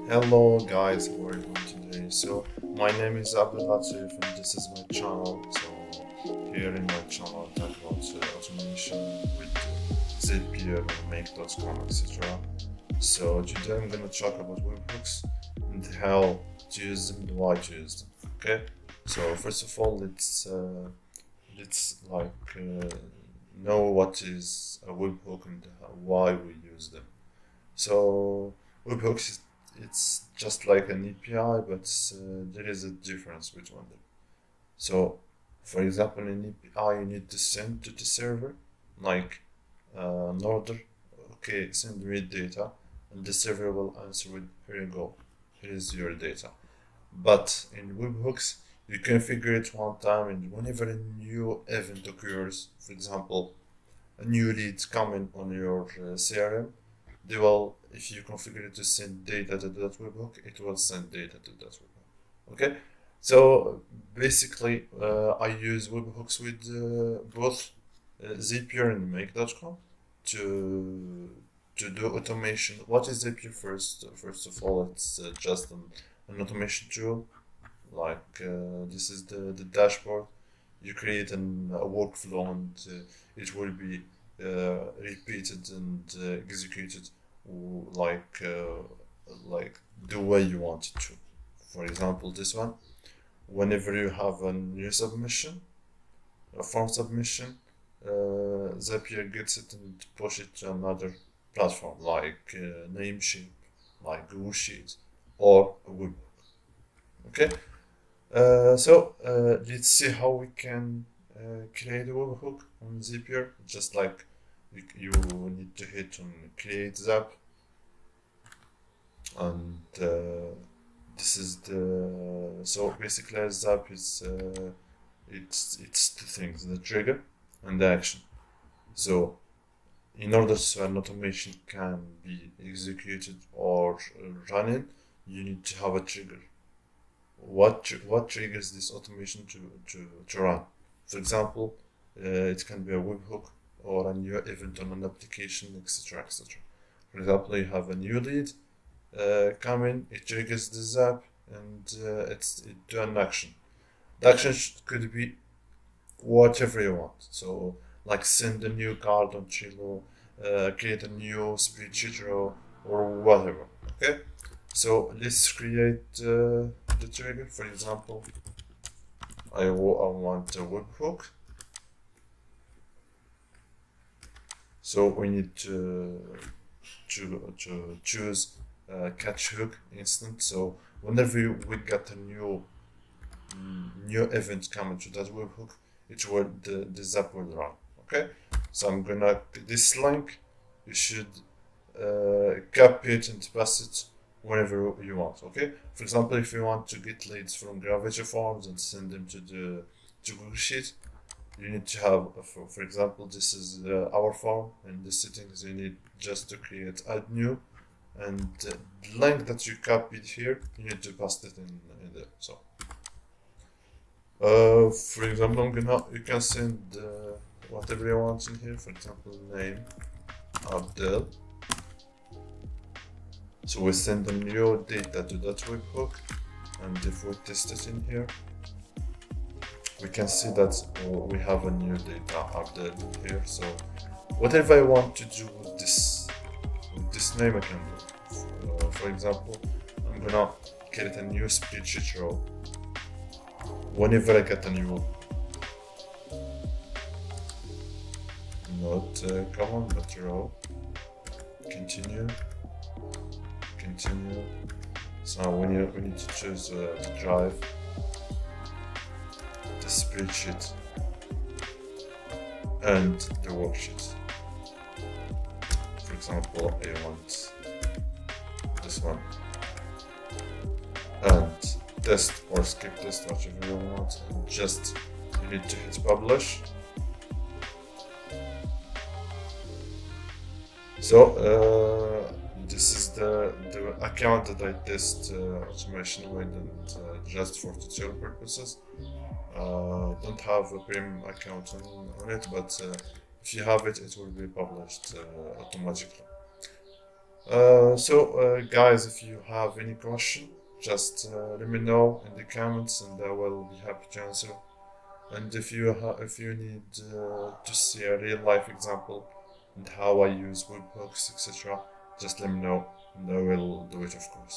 Hello guys, how are you doing today? So my name is Abdellatif and this is my channel. So here in my channel I talk about automation with Zapier, make.com, etc. So today I'm gonna talk about webhooks and how to use them and why to use them. Okay. So first of all, let's know what is a webhook and why we use them. So webhooks it's just like an API, but there is a difference between them. So, for example, in API you need to send to the server, like an order. Okay, send me data, and the server will answer with here you go, here is your data. But in webhooks, you configure it one time, and whenever a new event occurs, for example, a new lead coming on your CRM, they will, if you configure it to send data to that webhook, it will send data to that webhook. Okay, so basically, I use webhooks with both Zapier and Make.com to do automation. What is Zapier first? First of all, it's just an automation tool. Like this is the dashboard. You create a workflow and it will be repeated and executed like like the way you want it to. For example, this one. Whenever you have a new submission, a form submission, Zapier gets it and push it to another platform like Namecheap, like Google Sheets, or a web. Okay. Let's see how we can create a webhook on Zapier. Just like you need to hit on create Zap, and this is the so basically Zap is it's two things: the trigger and the action. So in order so an automation can be executed or running, you need to have a trigger. What triggers this automation to run? For example, it can be a webhook or a new event on an application, etc. etc. For example, you have a new lead coming, it triggers the Zap, and it do an action. The action could be whatever you want. So, like send a new card on Trello, create a new spreadsheet row, or whatever. Okay. So let's create the trigger. For example, I want a webhook. So we need to choose catch hook instant. So whenever we get a new event coming to that webhook, it will the Zap will run. Okay. So I'm gonna this link. You should copy it and pass it whenever you want. Okay. For example, if you want to get leads from Gravity Forms and send them to Google Sheet, you need to have, for example, this is our form, and the settings you need just to create add new, and the link that you copied here, you need to paste it in there. So, for example, you can send whatever you want in here. For example, name Abdel. So we send the new data to that webhook, and if we test it in here, we can see that we have a new data update here. So whatever I want to do with this name, I can do. For example, I'm gonna create a new spreadsheet row. Whenever I get a new, not column but row, continue. So we need to choose the drive, the spreadsheet, and the worksheet. For example, I want this one, and test or skip test, whatever you want, and just you need to hit publish. So this is the account that I test automation with, and just for tutorial purposes. Don't have a premium account on it, but if you have it, it will be published automatically. Guys, if you have any question, just let me know in the comments, and I will be happy to answer. And if you need to see a real life example and how I use webhooks, etc., just let me know, and I will do it, of course.